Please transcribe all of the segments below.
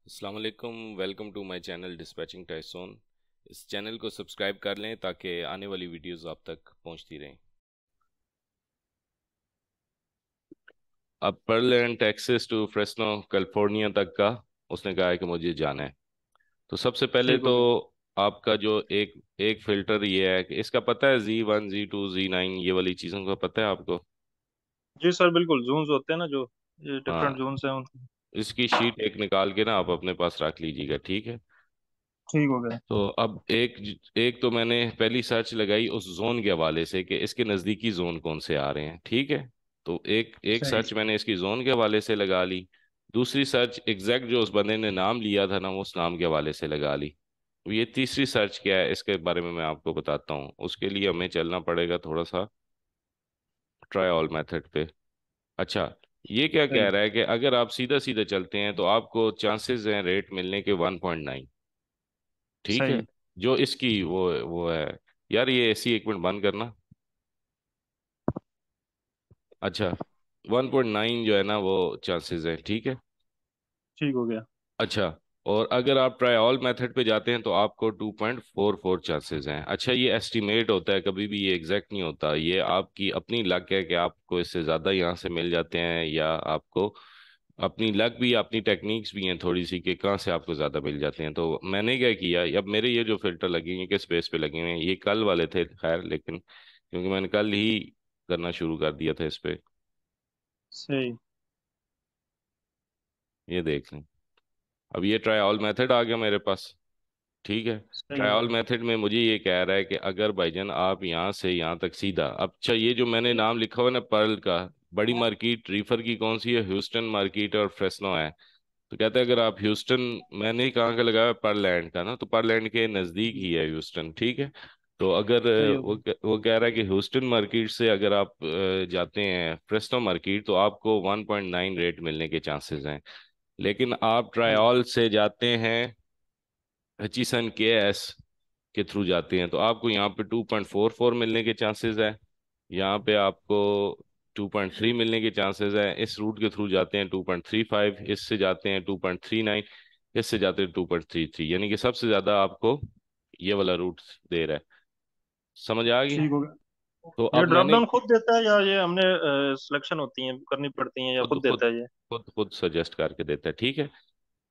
अस्सलाम वालेकुम। Welcome to my channel dispatching Tyson. इस चैनल को सब्सक्राइब कर लें ताकि आने वाली वीडियोस आप तक पहुंचती रहें। अब पर्लैंड टेक्सास टू फ्रेस्नो कैलिफोर्निया तक का उसने कहा है कि मुझे जाना है। तो सबसे पहले ठीक हो तो गया। आपका जो एक एक फिल्टर ये है कि इसका पता है Z1 Z2 Z9 ये वाली चीज़ों का पता है आपको? जी सर, बिल्कुल जून्स होते हैं ना जो, ये हाँ, डिफरेंट जून्स हैं उनके। इसकी शीट एक निकाल के ना आप अपने पास रख लीजिएगा, ठीक है। ठीक हो गया। तो अब एक एक तो मैंने पहली सर्च लगाई उस जोन के हवाले से कि इसके नज़दीकी जोन कौन से आ रहे हैं, ठीक है। तो एक एक सही। सर्च मैंने इसकी जोन के हवाले से लगा ली। दूसरी सर्च एग्जैक्ट जो उस बंदे ने नाम लिया था ना वो उस नाम के हवाले से लगा ली। अब ये तीसरी सर्च क्या है इसके बारे में मैं आपको बताता हूँ। उसके लिए हमें चलना पड़ेगा थोड़ा सा ट्राई ऑल मेथड पे। अच्छा, ये क्या कह सही। रहा है कि अगर आप सीधा सीधा चलते हैं तो आपको चांसेस हैं रेट मिलने के 1.9, ठीक है। सही। जो इसकी वो है। यार ये एसी एक मिनट बंद करना। अच्छा, 1.9 जो है ना वो चांसेस है, ठीक है। ठीक हो गया। अच्छा, और अगर आप ट्राई ऑल मेथड पे जाते हैं तो आपको 2.44 चांसेस हैं। अच्छा, ये एस्टिमेट होता है, कभी भी ये एग्जैक्ट नहीं होता। ये आपकी अपनी लक है कि आपको इससे ज़्यादा यहाँ से मिल जाते हैं या आपको अपनी लक भी अपनी टेक्निक्स भी हैं थोड़ी सी कि कहाँ से आपको ज़्यादा मिल जाते हैं। तो मैंने क्या किया, अब मेरे ये जो फिल्टर लगे हैं ये किस बेस पे लगे हुए हैं, ये कल वाले थे खैर, लेकिन क्योंकि मैंने कल ही करना शुरू कर दिया था इस पे। सही। ये देख लें, अब ये ट्राई ऑल मेथड आ गया मेरे पास, ठीक है। सही हो ट्रायल गया। मेथड में मुझे ये कह रहा है कि अगर भाईजान आप यहाँ से यहाँ तक सीधा, अब अच्छा ये जो मैंने नाम लिखा हुआ है ना पर्ल का, बड़ी मार्केट रीफर की कौन सी है, ह्यूस्टन मार्केट और फ्रेस्नो है। तो कहते हैं अगर आप ह्यूस्टन, मैंने कहाँ का लगाया है पर्लैंड का ना, तो पर्लैंड के नज़दीक ही है ह्यूस्टन, ठीक है। तो अगर सही हो वो गया। वो कह रहा है कि ह्यूस्टन मार्केट से अगर आप जाते हैं फ्रेस्नो मार्केट तो आपको 1.9 रेट मिलने के चांसेस हैं। लेकिन आप सही। ट्रायल से जाते हैं हचीसन के एस के थ्रू जाते हैं तो आपको यहाँ पे 2.44 मिलने के चांसेस है। यहाँ पे आपको 2.3 मिलने के चांसेस है। इस रूट के थ्रू जाते हैं 2.35, इससे जाते हैं 2.39, इससे जाते हैं 2.33, यानी कि सबसे ज्यादा आपको ये वाला रूट दे रहा है। समझ आ गई? ठीक हो गया। तो ये अब ड्रॉप मैंने डाउन खुद देता है या ये हमने सिलेक्शन होती है करनी पड़ती है या खुद खुद खुद देता है ये? खुद सजेस्ट करके देता है, ठीक है।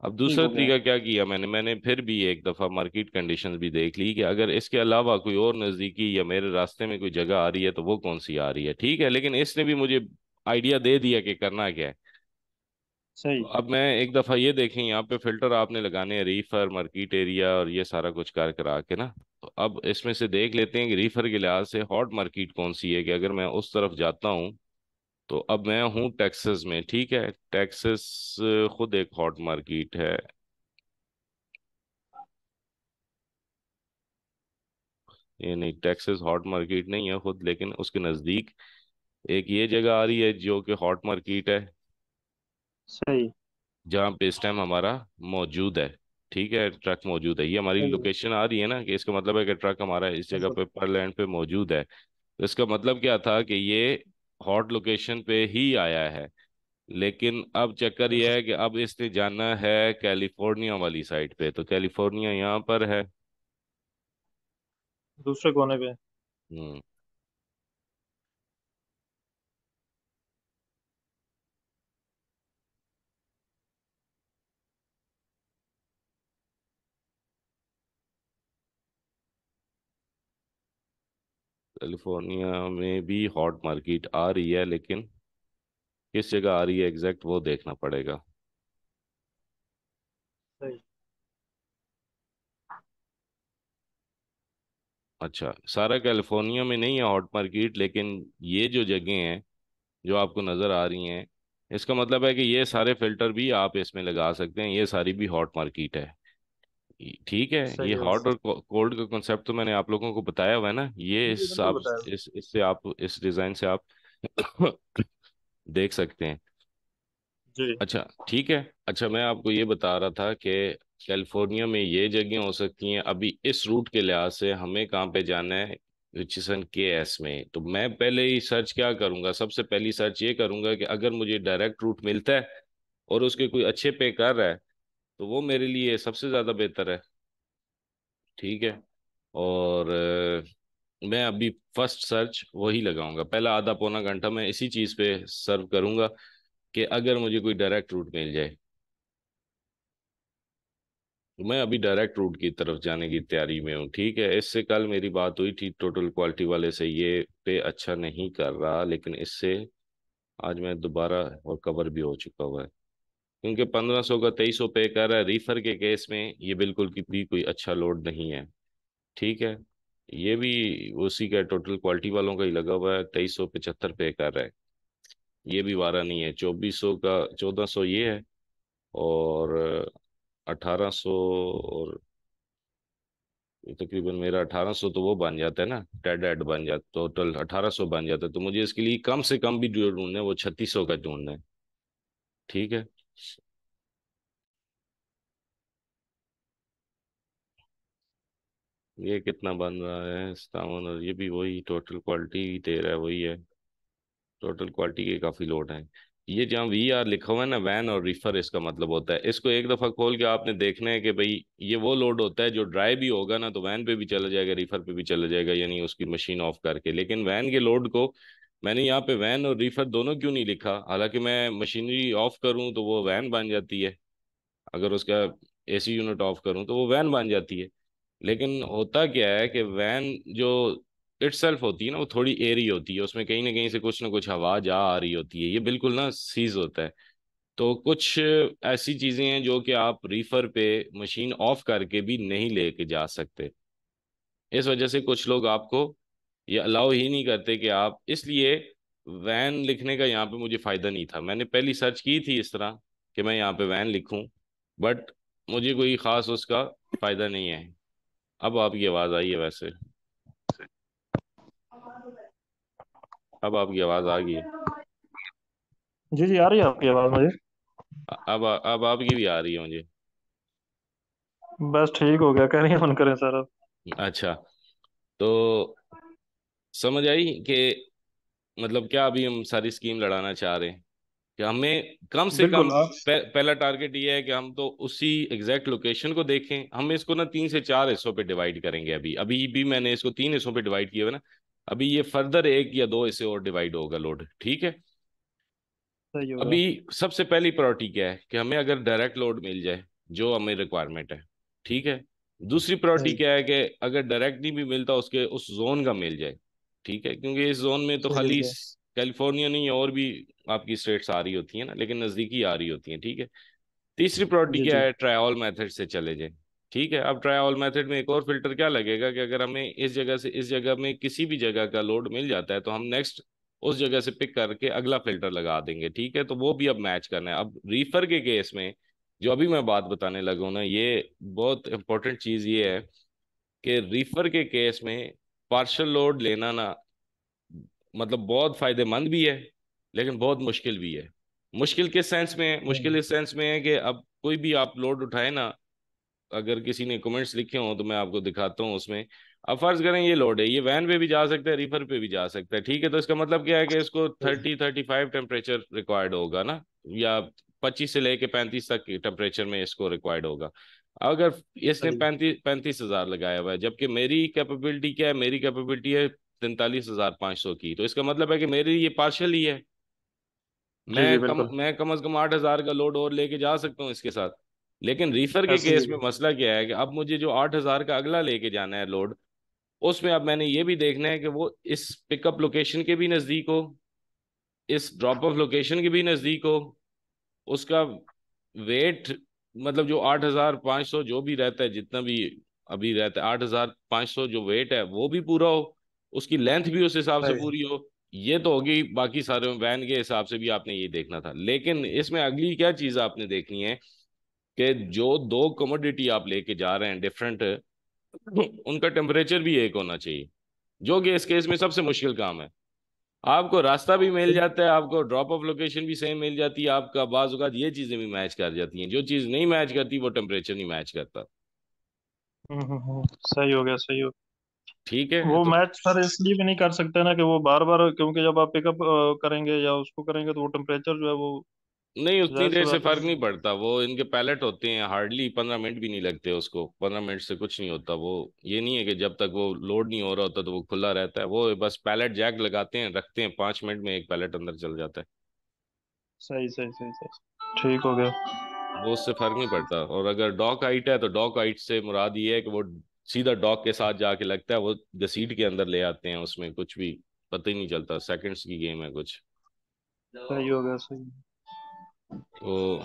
अब ठीक दूसरा हो गया। तरीका क्या किया मैंने फिर भी एक दफ़ा मार्केट कंडीशंस भी देख ली कि अगर इसके अलावा कोई और नज़दीकी या मेरे रास्ते में कोई जगह आ रही है तो वो कौन सी आ रही है, ठीक है। लेकिन इसने भी मुझे आइडिया दे दिया कि करना क्या है। तो सही। अब मैं एक दफ़ा ये देखें, यहाँ पे फिल्टर आपने लगाने हैं रीफर मार्केट एरिया और ये सारा कुछ कर करा के ना। तो अब इसमें से देख लेते हैं कि रीफर के लिहाज से हॉट मार्केट कौन सी है, कि अगर मैं उस तरफ जाता हूँ तो अब मैं हूँ टेक्सास में, ठीक है। टेक्सास खुद एक हॉट मार्केट है। ये नहीं, टेक्सास हॉट मार्केट नहीं है खुद, लेकिन उसके नज़दीक एक ये जगह आ रही है जो कि हॉट मार्केट है, सही। जहाँ पे इस टाइम हमारा मौजूद है, ठीक है। ट्रक मौजूद है, ये हमारी सही है। लोकेशन आ रही है ना, कि इसका मतलब है कि ट्रक हमारा इस जगह बिल्कुल। पे पर लैंड पे मौजूद है। तो इसका मतलब क्या था कि ये हॉट लोकेशन पे ही आया है। लेकिन अब चक्कर बिल्कुल। ये है कि अब इसने जाना है कैलिफोर्निया वाली साइड पे, तो कैलिफोर्निया यहाँ पर है। दूसरे कोने पे। हम्म कैलिफोर्निया में भी हॉट मार्केट आ रही है, लेकिन किस जगह आ रही है एग्जैक्ट वो देखना पड़ेगा। सही। अच्छा, सारा कैलिफोर्निया में नहीं है हॉट मार्केट, लेकिन ये जो जगह हैं जो आपको नज़र आ रही हैं, इसका मतलब है कि ये सारे फिल्टर भी आप इसमें लगा सकते हैं, ये सारी भी हॉट मार्केट है। ठीक है, ये सही है। हॉट और कोल्ड का कॉन्सेप्ट तो मैंने आप लोगों को बताया हुआ है ना, ये जी इस बिल्कुल आप बताया। इस इससे आप इस डिज़ाइन से आप देख सकते हैं। जी। अच्छा, ठीक है। अच्छा, मैं आपको ये बता रहा था कि कैलिफोर्निया में ये जगह हो सकती हैं। अभी इस रूट के लिहाज से हमें कहाँ पे जाना है, रिचसन के एस में। तो मैं पहले ही सर्च क्या करूंगा, सबसे पहली सर्च ये करूंगा कि अगर मुझे डायरेक्ट रूट मिलता है और उसके कोई अच्छे पे कर रहा है तो वो मेरे लिए सबसे ज़्यादा बेहतर है। ठीक है। और मैं अभी फर्स्ट सर्च वही लगाऊंगा, पहला आधा पौना घंटा मैं इसी चीज़ पे सर्व करूंगा कि अगर मुझे कोई डायरेक्ट रूट मिल जाए। तो मैं अभी डायरेक्ट रूट की तरफ जाने की तैयारी में हूँ। ठीक है, इससे कल मेरी बात हुई थी टोटल क्वालिटी वाले से, ये पे अच्छा नहीं कर रहा, लेकिन इससे आज मैं दोबारा और कवर भी हो चुका हुआ है, क्योंकि 1500 का 2300 पे कर रहा है। रीफर के केस में ये बिल्कुल भी कोई अच्छा लोड नहीं है। ठीक है। ये भी उसी का टोटल क्वालिटी वालों का ही लगा हुआ है, 2375 पे कर रहा है। ये भी वारा नहीं है। 2400 का 1400 ये है, और 1800, और तकरीबन मेरा 1800 तो वो बन जाता है ना, डेड एड बन जाता, टोटल 1800 बन जाता है। तो मुझे इसके लिए कम से कम भी जो ढूंढना है वो 3600 का ढूंढना है। ठीक है। ये कितना बन रहा है 57, और ये भी वही टोटल क्वालिटी दे रहा है, वही है। टोटल क्वालिटी के काफी लोड हैं। ये जहाँ वी आर लिखा हुआ है ना, वैन और रिफर, इसका मतलब होता है, इसको एक दफा खोल के आपने देखना है कि भाई ये वो लोड होता है जो ड्राई भी होगा ना तो वैन पे भी चला जाएगा, रिफर पे भी चला जाएगा, यानी उसकी मशीन ऑफ करके। लेकिन वैन के लोड को मैंने यहाँ पे वैन और रिफर दोनों क्यों नहीं लिखा? हालांकि मैं मशीनरी ऑफ करूँ तो वो वैन बन जाती है, अगर उसका एसी यूनिट ऑफ करूँ तो वो वैन बन जाती है। लेकिन होता क्या है कि वैन जो इटसेल्फ होती है ना, वो थोड़ी एयरी होती है, उसमें कहीं ना कुछ हवा जा आ रही होती है, ये बिल्कुल ना सीज होता है। तो कुछ ऐसी चीजें हैं जो कि आप रीफर पे मशीन ऑफ करके भी नहीं लेके जा सकते। इस वजह से कुछ लोग आपको ये अलाउ ही नहीं करते कि आप, इसलिए वैन लिखने का यहाँ पे मुझे फायदा नहीं था। मैंने पहली सर्च की थी इस तरह कि मैं यहाँ पे वैन लिखूं, बट मुझे कोई खास उसका फायदा नहीं है। अब आपकी आवाज आई है वैसे, अब आपकी आवाज आ गई है। जी जी, आ रही है आपकी आवाज़ मुझे। अब आपकी भी आ रही है मुझे। बस ठीक हो गया, करें मन करें सर अब। अच्छा, तो समझ आई कि मतलब क्या अभी हम सारी स्कीम लड़ाना चाह रहे हैं कि हमें कम से कम बिल्कुल आप। पहला टारगेट ये है कि हम तो उसी एग्जैक्ट लोकेशन को देखें। हम इसको ना 3 से 4 हिस्सों पे डिवाइड करेंगे। अभी अभी भी मैंने इसको 3 हिस्सों पे डिवाइड किया हुआ है ना। अभी ये फर्दर 1 या 2 हिस्से और डिवाइड होगा लोड। ठीक है। सही हो अभी गया। सबसे पहली प्रायोरिटी क्या है कि हमें अगर डायरेक्ट लोड मिल जाए जो हमें रिक्वायरमेंट है। ठीक है। दूसरी प्रायोरिटी जी। क्या है कि अगर डायरेक्ट नहीं भी मिलता उसके उस जोन का मिल जाए। ठीक है, क्योंकि इस जोन में तो सही हो खाली गया। कैलिफोर्निया नहीं, और भी आपकी स्टेट्स आ रही होती हैं ना, लेकिन नज़दीकी आ रही होती हैं। ठीक है। तीसरी प्रायोरिटी जी क्या जी। है? ट्रायल मेथड से चले जाए। ठीक है। अब ट्रायल मेथड में एक और फिल्टर क्या लगेगा कि अगर हमें इस जगह से इस जगह में किसी भी जगह का लोड मिल जाता है तो हम नेक्स्ट उस जगह से पिक करके अगला फिल्टर लगा देंगे। ठीक है। तो वो भी अब मैच करना है। अब रीफर के केस में जो अभी मैं बात बताने लगा हूं ना, ये बहुत इंपॉर्टेंट चीज ये है कि रीफर के केस में पार्शल लोड लेना ना, मतलब बहुत फायदेमंद भी है लेकिन बहुत मुश्किल भी है। मुश्किल किस सेंस में है? मुश्किल हम्म। इस सेंस में है कि अब कोई भी आप लोड उठाए ना, अगर किसी ने कमेंट्स लिखे हों तो मैं आपको दिखाता हूँ उसमें। अब फर्ज करें ये लोड है, ये वैन पे भी जा सकता है, रिफर पे भी जा सकता है। ठीक है। तो इसका मतलब क्या है कि इसको सही 30-35 टेम्परेचर रिक्वायर्ड होगा ना, या 25 से लेके 35 तक के टेम्परेचर में इसको रिक्वायर्ड होगा। अगर इसने सही। 35,000 लगाया हुआ है, जबकि मेरी कैपेबिलिटी क्या है? मेरी कैपेबिलिटी है 43,500 की, तो इसका मतलब है कि मेरी ये पार्शल ही है। जी जी बिल्कुल। मैं कम से कम 8,000 का लोड और लेके जा सकता हूँ इसके साथ। लेकिन रीफर के ऐसे ही केस में है। मसला क्या है कि अब मुझे जो 8,000 का अगला लेके जाना है लोड, उसमें अब मैंने ये भी देखना है कि वो इस पिकअप लोकेशन के भी नज़दीक हो, इस ड्रॉप ऑफ लोकेशन के भी नज़दीक हो, उसका वेट, मतलब जो 8,500 जो भी रहता है, जितना भी अभी रहता है 8,500 जो वेट है वो भी पूरा हो, उसकी लेंथ भी उस हिसाब से सही। पूरी हो। ये तो होगी, बाकी सारे वैन के हिसाब से भी आपने ये देखना था। लेकिन इसमें अगली क्या चीज़ आपने देखनी है कि जो दो कमोडिटी आप लेके जा रहे हैं डिफरेंट, उनका टेम्परेचर भी एक होना चाहिए, जो कि इस केस में सबसे मुश्किल काम है। आपको रास्ता भी मिल जाता है, आपको ड्रॉप ऑफ लोकेशन भी सेम मिल जाती है, आपका बाज औक़ात ये चीजें भी मैच कर जाती हैं। जो चीज नहीं मैच करती वो टेम्परेचर नहीं मैच करता। सही हो गया, सही हो ठीक है। वो तो मैच सर इसलिए भी नहीं कर सकते ना कि वो बार बार, क्योंकि जब आप पिकअप करेंगे या उसको करेंगे तो वो टेम्परेचर जो है वो नहीं, उतनी जाहिर सी देर से बात है। फर्क नहीं पड़ता, वो इनके पैलेट होते हैं, हार्डली 15 मिनट भी नहीं लगते उसको, 15 मिनट से कुछ नहीं होता वो। ये नहीं है कि जब तक वो लोड नहीं हो रहा होता तो वो खुला रहता है, वो बस पैलेट जैक लगाते हैं, रखते हैं, 5 मिनट में एक पैलेट अंदर चल जाता है। सही सही सही सही, ठीक हो गया। वो उससे फर्क नहीं पड़ता। और अगर डॉक हाइट है तो डॉक हाइट से मुराद ये है कि वो सीधा डॉक के साथ जाके लगता है, वो घसीट के अंदर ले आते हैं, उसमें कुछ भी पता ही नहीं चलता, सेकंड्स की गेम है कुछ। सही हो गया, सही। तो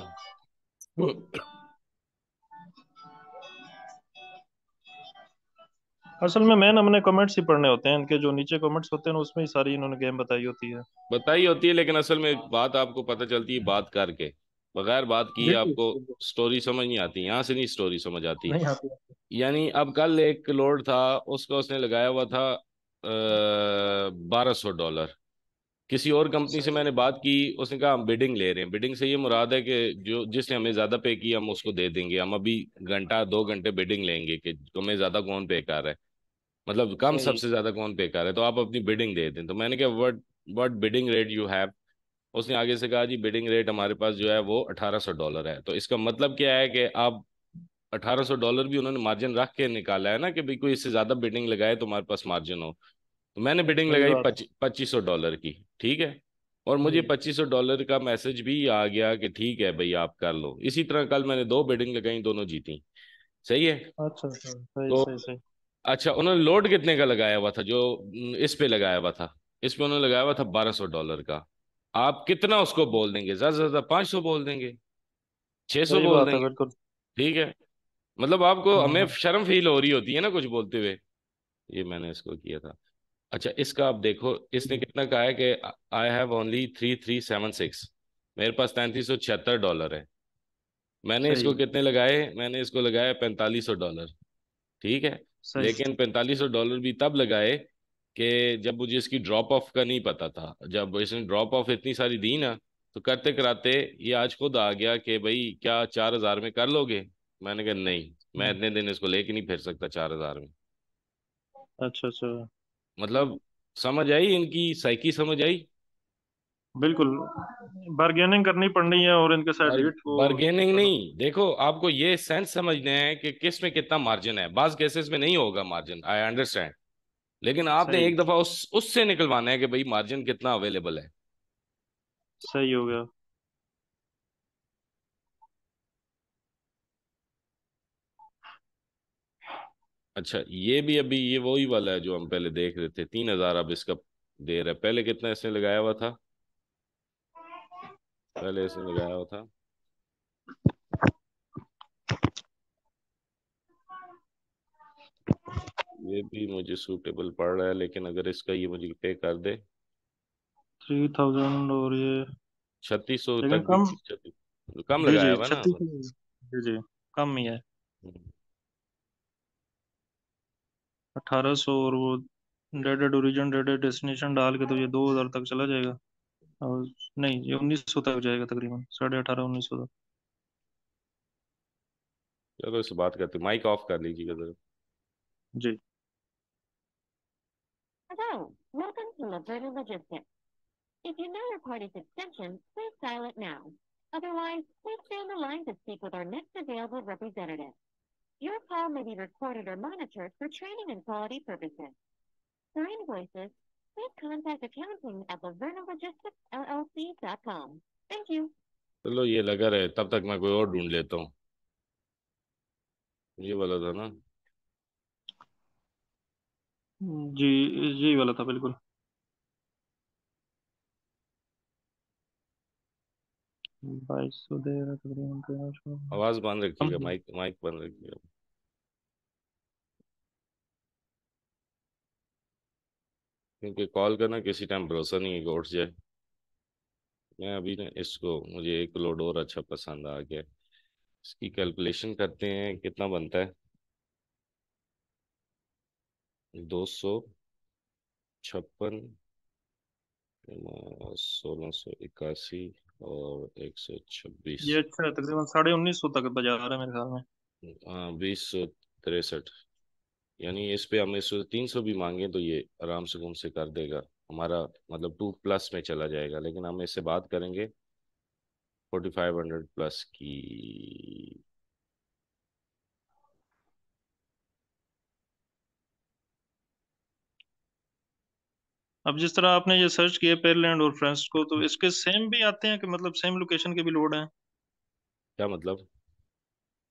असल में मैंने अपने कमेंट्स ही पढ़ने होते हैं, इनके जो नीचे कमेंट्स होते हैं ना, उसमें ही सारी इन्होंने गेम बताई होती है। बताई होती है, लेकिन असल में बात आपको पता चलती है बात करके, बगैर बात की बिल्कुल आपको बिल्कुल। स्टोरी समझ नहीं आती, यहाँ से नहीं स्टोरी समझ आती। नहीं आती। यानी अब कल एक लोड था, उसका उसने लगाया हुआ था 1200 डॉलर। किसी और कंपनी से सही मैंने बात की, उसने कहा हम बिडिंग ले रहे हैं। बिडिंग से ये मुराद है कि जो जिसने हमें ज्यादा पे किया हम उसको दे देंगे, हम अभी घंटा 2 घंटे बिडिंग लेंगे कि हमें ज्यादा कौन पे कर रहा है, मतलब कम सही। सबसे ज्यादा कौन पे कर रहा है, तो आप अपनी बिडिंग दे दें। तो मैंने कहा what bidding rate you have. उसने आगे से कहा जी बिडिंग रेट हमारे पास जो है वो $1800 है। तो इसका मतलब क्या है कि आप $1800 भी उन्होंने मार्जिन रख के निकाला है ना, कि भाई कोई इससे ज्यादा बिडिंग लगाए तो हमारे पास मार्जिन हो। तो मैंने बिडिंग सही लगाई बात है। $2500 की, ठीक है। और मुझे सही। $2500 का मैसेज भी आ गया कि ठीक है भाई आप कर लो। इसी तरह कल मैंने दो बिडिंग लगाई, दोनों जीती। सही है। अच्छा अच्छा, सही तो सही सही। अच्छा, उन्होंने लोड कितने का लगाया हुआ था, जो इस पे लगाया हुआ था, इस पे उन्होंने लगाया हुआ था $1200 का। आप कितना उसको बोल देंगे, ज्यादा से ज्यादा 500 बोल देंगे, 600 सही बोल बात है, देंगे। बिल्कुल। ठीक है। मतलब आपको, हमें हम्म। शर्म फील हो रही होती है ना कुछ बोलते हुए। ये मैंने इसको किया था। अच्छा, इसका आप देखो, इसने कितना कहा है कि आई हैव ओनली 3376, मेरे पास 3376 डॉलर है। मैंने इसको सही कितने लगाए, मैंने इसको लगाया $4500। ठीक है। सही। लेकिन $4500 भी तब लगाए कि जब मुझे इसकी ड्रॉप ऑफ का नहीं पता था। जब इसने ड्रॉप ऑफ इतनी सारी दी ना, तो करते कराते ये आज खुद आ गया कि भाई क्या 4000 में कर लोगे। मैंने कहा नहीं, मैं हम्म, इतने दिन इसको लेके नहीं फिर सकता 4000 में। अच्छा अच्छा। मतलब समझ आई इनकी साइकी, समझ आई। बिल्कुल। बार्गेनिंग करनी पड़नी है और इनके साइड बार हिट को। बार्गेनिंग नहीं, देखो आपको ये सेंस समझना है कि किस में कितना मार्जिन है। बाज केसेस में नहीं होगा मार्जिन, आई अंडरस्टैंड, लेकिन आपने सही। एक दफा उससे निकलवाना है कि भाई मार्जिन कितना अवेलेबल है। सही हो गया। अच्छा, ये भी अभी ये वही वाला है जो हम पहले देख रहे थे, 3000 अब इसका दे रहा है। पहले कितना इसने लगाया हुआ था, पहले इसने लगाया हुआ था, ये भी मुझे सूटेबल पड़ रहा है, लेकिन अगर इसका ये मुझे पे कर दे 3000 और ये। 3600 लेकिन तक भी, कम। 3600 कम जी लगाया जी, हुआ ना। 36। जी जी। कम ही है। 1800 और वो डेडेड ओरिजिन डेडेड डेस्टिनेशन डाल के तो ये 2000 तक चला जाएगा। और नहीं, ये 1900 तक जाएगा तकरीबन, 18,500 1900 तक। चलो इससे बात करते, माइक ऑफ कर लीजिएगा जरा। जी। Hello, welcome to Liberta Logistics. If you know your party's extension, please dial it now. Otherwise, please stay on the line to speak with our next available representative. Your call may be recorded or monitored for training and quality purposes. For invoices, please contact accounting at lavernalogisticsllc.com. Thank you. चलो ये लगा रहे, तब तक मैं कोई और ढूंढ लेता हूँ। ये वाला था ना। जी। जी वाला था बिल्कुल। 2200 दे रहा तकरीबन 1300। आवाज बंद कम। रखिएगा, माइक माइक बंद रखिएगा, क्योंकि कॉल करना किसी टाइम भरोसा नहीं है कि उठ जाए। मैं अभी ना इसको, मुझे एक लोड और अच्छा पसंद आ गया। इसकी कैलकुलेशन करते हैं कितना बनता है। 256, 1681 और 126। ये अच्छा है, तकरीबन 1950 तक बाजार है मेरे ख्याल में। हाँ, 2063। यानी इस पे हम इस 300 भी मांगे तो ये आराम से घूम से कर देगा हमारा, मतलब 2+ में चला जाएगा। लेकिन हम इससे बात करेंगे 4500 प्लस की। अब जिस तरह आपने ये सर्च किया पेरलैंड और फ्रेंड्स को, तो इसके सेम भी आते हैं कि मतलब सेम लोकेशन के भी लोड हैं, क्या मतलब?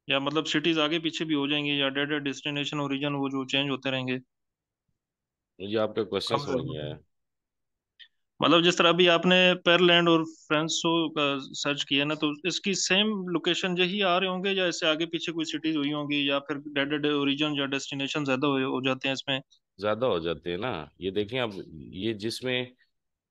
या मतलब सिटीज आगे पीछे भी हो जाएंगी, या डेड डेस्टिनेशन ओरिजिन वो जो चेंज होते रहेंगे? मुझे आपका क्वेश्चन कम समझ से नहीं कम आया। मतलब जिस तरह अभी आपने पेरलैंड और फ्रेंड्सो का सर्च किया ना, तो इसकी सेम लोकेशन यही आ रहे होंगे, या इससे आगे पीछे कोई सिटीज हुई होंगी, या फिर डेड ओरिजिन या डेस्टिनेशन ज्यादा हो जाते हैं इसमें? ज्यादा हो जाते हैं ना। ये देखें अब, ये जिसमें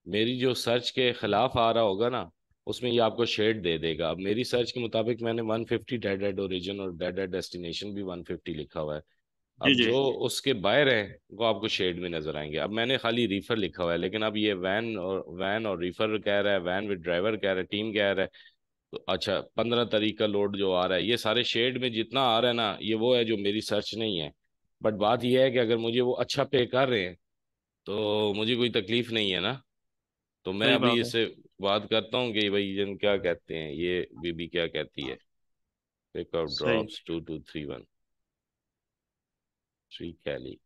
मेरी जो सर्च के खिलाफ आ रहा होगा ना, उसमें ये आपको शेड दे देगा। अब मेरी सर्च के मुताबिक मैंने 150 डेड एड ओरिजिन और डेड एड डेस्टिनेशन भी 150 लिखा हुआ है। जी अब जी। जो उसके बाहर हैं वो आपको शेड में नजर आएंगे। अब मैंने खाली रीफर लिखा हुआ है, लेकिन अब ये वैन और रीफर कह रहा है, वैन विद ड्राइवर कह रहा है, टीम कह रहा है। तो अच्छा, 15 तारीख का लोड जो आ रहा है, ये सारे शेड में जितना आ रहा है ना, ये वो है जो मेरी सर्च नहीं है। बट बात यह है कि अगर मुझे वो अच्छा पे कर रहे हैं तो मुझे कोई तकलीफ नहीं है ना। तो मैं सही अभी बात है। इससे बात करता हूँ कि भाई जन क्या कहते हैं, ये बीबी क्या कहती है। पिकअप सही। ड्रॉप्स 2231 थ्री कैली,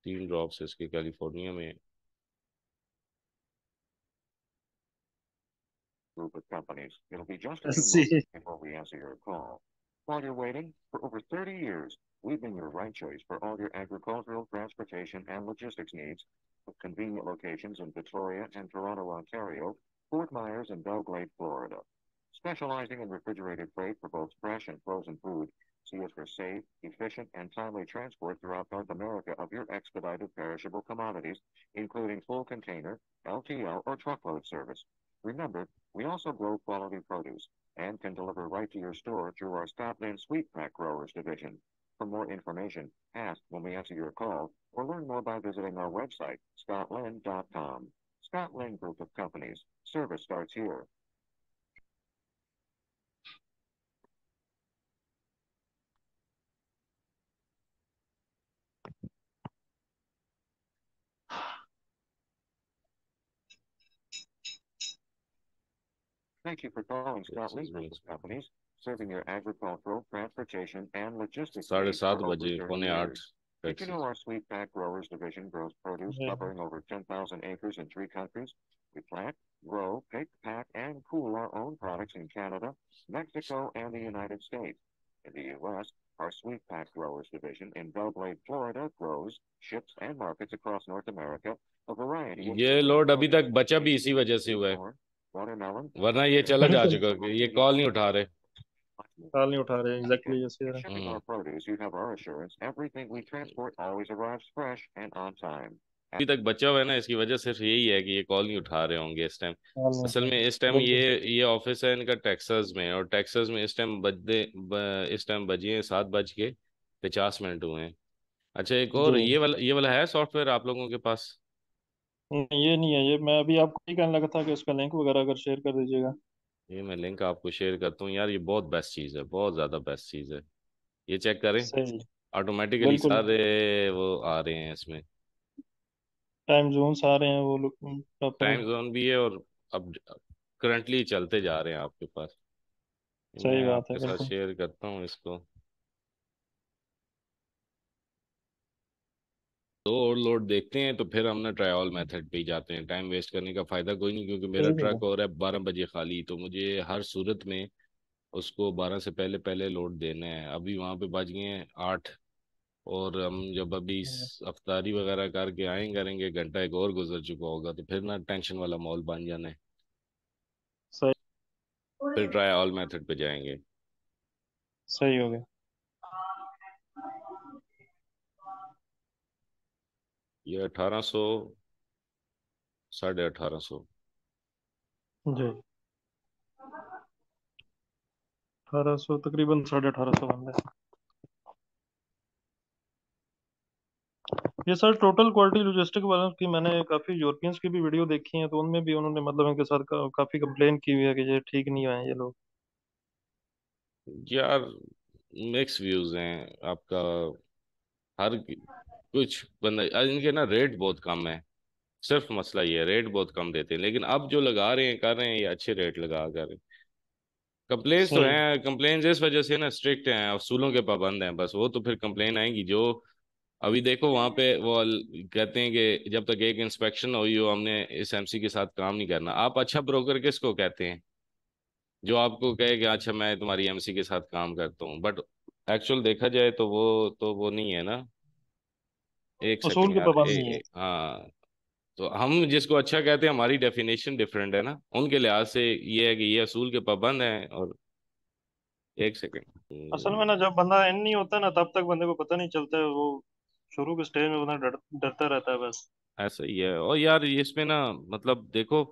3 ड्रॉप्स इसके कैलिफोर्निया में। Group of companies. It'll be just a few सी। moments before we answer your call. While you're waiting, for over 30 years, we've been your right choice for all your agricultural, transportation, and logistics needs, with convenient locations in Victoria and Toronto, Ontario, Fort Myers, and Belle Glade, Florida. Specializing in refrigerated freight for both fresh and frozen food, see us for safe, efficient, and timely transport throughout North America of your expedited perishable commodities, including full container, LTL, or truckload service. Remember, we also grow quality produce and can deliver right to your store through our Scotland Sweet Pack Growers division. For more information, ask when we answer your call or learn more by visiting our website, scotland.com. Scotland Group of Companies. Service starts here. Thank you for calling Scotland Group of Companies, serving your agricultural, transportation, and logistics साढ़े needs सात for over बजे 30 पौने आठ years. Did you know taxi. our Sweet Pack Growers division grows produce covering over 10,000 acres in 3 countries? We plant, grow, pick, pack, and cool our own products in Canada, Mexico, and the United States. In the U.S., our Sweet Pack Growers division in Bellblade, Florida grows, ships, and markets across North America a variety of ये year-round load अभी produce, तक बचा भी इसी including वजह से sweet हुआ है, corn, watermelon, वरना ये pumpkin, चला जा बिल्कुल। चुका। ये strawberries, कॉल नहीं उठा रहे। कॉल नहीं उठा रहे, एग्जैक्टली जैसे in यार। shipping our produce, you have our assurance everything we transport always arrives fresh and on time. अभी तक बचा हुआ है ना, इसकी वजह सिर्फ यही है कि ये कॉल नहीं उठा रहे होंगे इस टाइम। कॉल नहीं असल उठा में रहे, इस टाइम बिल्कुल। ये ऑफिस है इनका टेक्सास में, और टेक्सास में इस टाइम बजे हैं 7:50 हुए हैं। अच्छा, एक जी। और ये वाला है सॉफ्टवेयर आप लोगों के पास? नहीं, ये नहीं है। ये मैं अभी आपको ही कहने लगा था कि उसका लिंक वगैरह अगर शेयर कर दीजिएगा। ये मैं लिंक आपको शेयर करता हूँ यार, ये बहुत बेस्ट चीज़ है, बहुत ज़्यादा बेस्ट चीज़ है। ये चेक करें, सही। ऑटोमेटिकली बिल्कुल। सारे वो आ रहे हैं इसमें। टाइम जोन्स आ रहे हैं वो लोग प्रॉपर। टाइम जोन भी है, और अब करंटली चलते जा रहे हैं आपके पास। मैं सही बात है, आपके साथ बिल्कुल। शेयर करता हूँ इसको। दो और लोड देखते हैं तो फिर हम ना ट्रायल मेथड पे ही जाते हैं। टाइम वेस्ट करने का फायदा कोई नहीं, क्योंकि मेरा ठीक ट्रक है। हो रहा है 12 बजे खाली, तो मुझे हर सूरत में उसको 12 से पहले पहले लोड देना है। अभी वहां पे बज गए हैं 8, और हम जब अभी अफ्तारी वगैरह करके आए करेंगे, घंटा एक और गुजर चुका होगा, तो फिर ना टेंशन वाला माहौल बन जाना है। सही। फिर ट्राई ऑल मेथड पे जाएंगे। सही हो गया। ये 1800, 1850। जी। 1800, तकरीबन 1850 बन रहे हैं। ये सर टोटल क्वालिटी लॉजिस्टिक वालों की मैंने काफी यूरोपियंस की भी वीडियो देखी है, तो उनमें भी उन्होंने मतलब इनके साथ काफी कंप्लेन की हुई है कि ये ठीक नहीं है ये लोग। यार मिक्स व्यूज हैं आपका। हर कुछ बंदा, इनके ना रेट बहुत कम है। सिर्फ मसला ये है रेट बहुत कम देते हैं, लेकिन अब जो लगा रहे हैं कर रहे हैं ये अच्छे रेट लगा कर। कंप्लेन्स तो सही। हैं, कंप्लेन्स इस वजह से ना स्ट्रिक्ट हैं, असूलों के पाबंद हैं, बस वो तो फिर कंप्लेन आएंगी जो। अभी देखो वहां पे वो कहते हैं कि जब तक एक इंस्पेक्शन हुई हो हमने इस एमसी के साथ काम नहीं करना। आप अच्छा ब्रोकर किसको कहते हैं? जो आपको कहे कि अच्छा मैं तुम्हारी एमसी के साथ काम करता हूँ, बट एक्चुअल देखा जाए तो वो नहीं है ना। एक असूल सेकंड की यार, पाबंदी है। हाँ। तो हम जिसको अच्छा कहते हैं हमारी डेफिनेशन डिफरेंट है ना, उनके लिहाज से ये है कि ये असूल के पाबंद हैं। और एक असल सेकंड। में ना जब बंदा इन नहीं होता ना तब तक बंदे को पता नहीं चलता है, वो शुरू के स्टेज में बंदा डरता रहता है बस। ऐसा ही है। और यार इसमें ना मतलब देखो,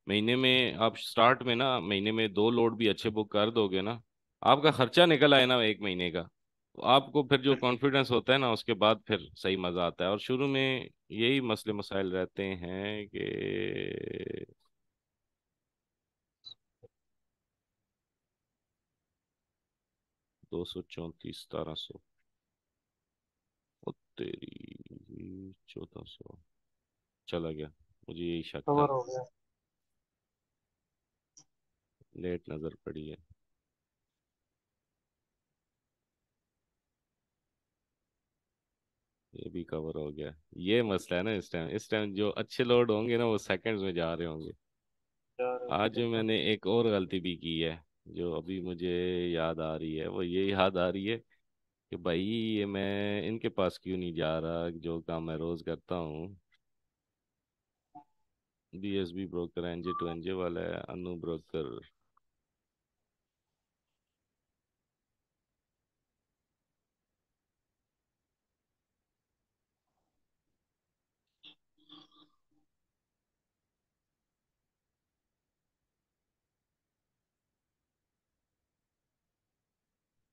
महीने में आप स्टार्ट में ना महीने में 2 लोड भी अच्छे बुक कर दोगे ना, आपका खर्चा निकल आए ना 1 महीने का, तो आपको फिर जो बिल्कुल। कॉन्फिडेंस होता है ना उसके बाद फिर सही मजा आता है। और शुरू में यही मसले मसाइल रहते हैं कि 234 1700, ओ तेरी 1400 चला गया। मुझे यही शक था, कवर हो गया। लेट नजर पड़ी है। ये भी कवर हो गया। ये मसला है ना, इस टाइम जो अच्छे लोड होंगे ना वो सेकंड्स में जा रहे होंगे। यार आज बिल्कुल। मैंने एक और गलती भी की है जो अभी मुझे याद आ रही है, वो ये याद आ रही है कि भाई ये मैं इनके पास क्यों नहीं जा रहा जो काम मैं रोज करता हूँ। BSB broker, NJ to NJ वाला है, अनु ब्रोकर।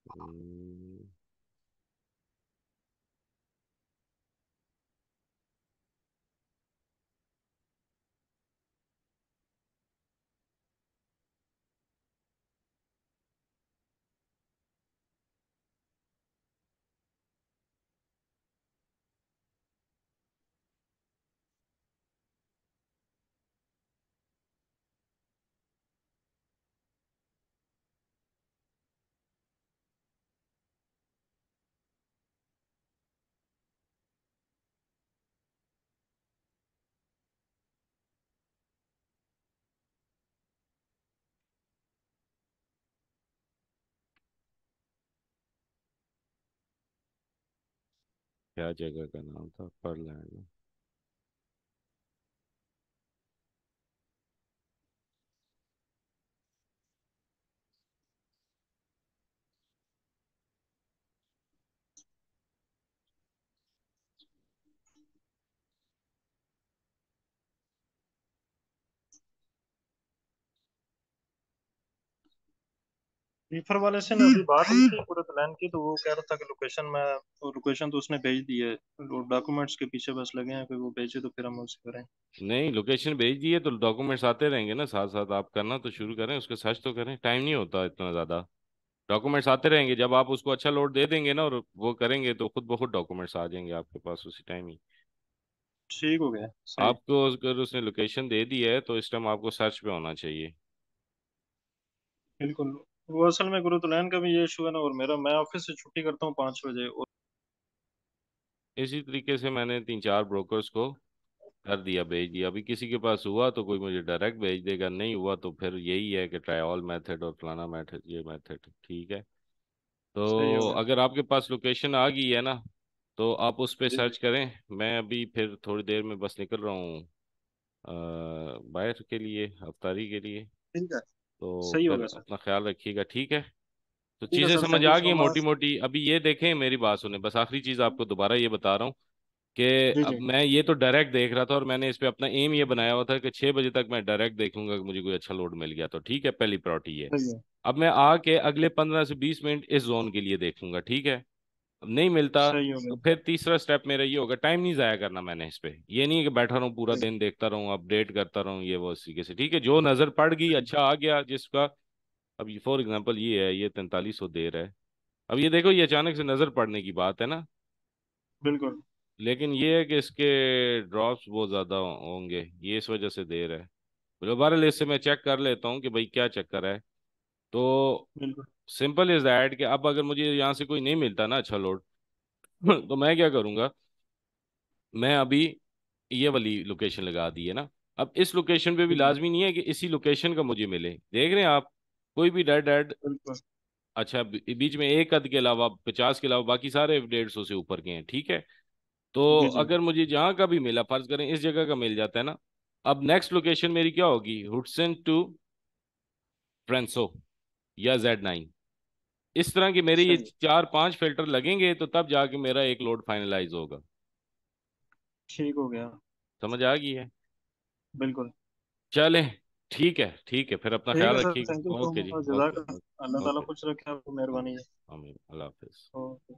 हम्म, क्या जगह का नाम था, परलैंड। रीफर वाले से ना अभी बात हुई थी पूरे प्लान की, तो वो कह रहा था कि लोकेशन तो उसने भेज दी है, डॉक्यूमेंट्स के पीछे बस लगे हैं, फिर वो भेजे तो फिर हम उससे करें। नहीं, लोकेशन भेज दिए तो डॉक्यूमेंट्स आते रहेंगे ना साथ साथ, आप करना तो शुरू करें, उसके सर्च तो करें, टाइम नहीं होता इतना ज़्यादा। डॉक्यूमेंट्स आते रहेंगे, जब आप उसको अच्छा लोड दे देंगे ना और वो करेंगे तो खुद ब खुद डॉक्यूमेंट्स आ जाएंगे आपके पास उसी टाइम ही। ठीक हो गया, सही। आपको अगर उसने लोकेशन दे दी है तो इस टाइम आपको सर्च पे होना चाहिए। बिल्कुल। वो असल में गुरुतुलैन का भी ये इशू है ना, और मेरा, मैं ऑफिस से छुट्टी करता हूँ 5 बजे, और इसी तरीके से मैंने 3 4 ब्रोकर्स को कर दिया, भेज दिया। अभी किसी के पास हुआ तो कोई मुझे डायरेक्ट भेज देगा, नहीं हुआ तो फिर यही है कि ट्राई ऑल मेथड और फलाना मेथड, ये मेथड ठीक है। सही हो तो गया। अगर आपके पास लोकेशन आ गई है ना तो आप उस पर जी जी। सर्च करें। मैं अभी फिर थोड़ी देर में बस निकल रहा हूँ बाहर के लिए, अफ्तारी के लिए। ठीक है। तो सही हो फिर गया सर। अपना ख्याल रखिएगा, ठीक है। तो ठीक है चीज़ें सर, समझ थैंक यू आ गई सो मोटी मच। मोटी। अभी ये देखें, मेरी बात सुने, बस आखिरी चीज़ आपको दोबारा ये बता रहा हूँ कि जी अब जी। मैं ये तो डायरेक्ट देख रहा था और मैंने इस पे अपना एम ये बनाया हुआ था कि 6 बजे तक मैं डायरेक्ट देखूंगा कि मुझे कोई अच्छा लोड मिल गया तो ठीक है, पहली प्रायोरिटी है। सही है। अब मैं आके अगले 15 से 20 मिनट इस जोन के लिए देखूंगा, ठीक है। अब नहीं मिलता सही हो तो गया। फिर तीसरा स्टेप मेरा ये होगा, टाइम नहीं जाया करना मैंने इस पे। ये नहीं है कि बैठा रहूं पूरा सही। दिन देखता रहूं अपडेट करता रहूं ये वो, इस तरीके से ठीक है। जो नजर पड़ गई सही। अच्छा आ गया जिसका। अब फॉर एग्जांपल ये है, ये 4300 दे रहा है। अब ये देखो, ये अचानक से नजर पड़ने की बात है ना। बिल्कुल। लेकिन ये है कि इसके ड्रॉप्स बहुत ज़्यादा होंगे, ये इस वजह से देर है। दोबारा इससे मैं चेक कर लेता हूँ कि भाई क्या चक्कर है। तो बिल्कुल। सिंपल इज दैट कि अब अगर मुझे यहाँ से कोई नहीं मिलता ना अच्छा लोड तो मैं क्या करूँगा, मैं अभी ये वाली लोकेशन लगा दी है ना, अब इस लोकेशन पे भी ठीक है। लाजमी नहीं है कि इसी लोकेशन का मुझे मिले, देख रहे हैं आप, कोई भी डेड डेड। बिल्कुल। अच्छा बीच में एक कद के अलावा 50 के अलावा बाकी सारे 150 से ऊपर के हैं, ठीक है। तो जी जी। अगर मुझे जहाँ का भी मिला, फर्ज करें इस जगह का मिल जाता है ना, अब नेक्स्ट लोकेशन मेरी क्या होगी, हुडसन टू फ्रेंसो या Z9। इस तरह के मेरे ये सही है। 4-5 फिल्टर लगेंगे तो तब जाके मेरा एक लोड फाइनलाइज होगा। ठीक हो गया। समझ आ गई है। बिल्कुल। चले, ठीक है, ठीक है, फिर अपना ठीक ख्याल है सर, थैंक यू रखिएगा। सो ओके जी, मच, ओके जज़ाक। ओके अल्लाह ताला ओके। खुश रखे, आपको मेहरबानी है। आमीन, अल्लाह हाफिज। ओके।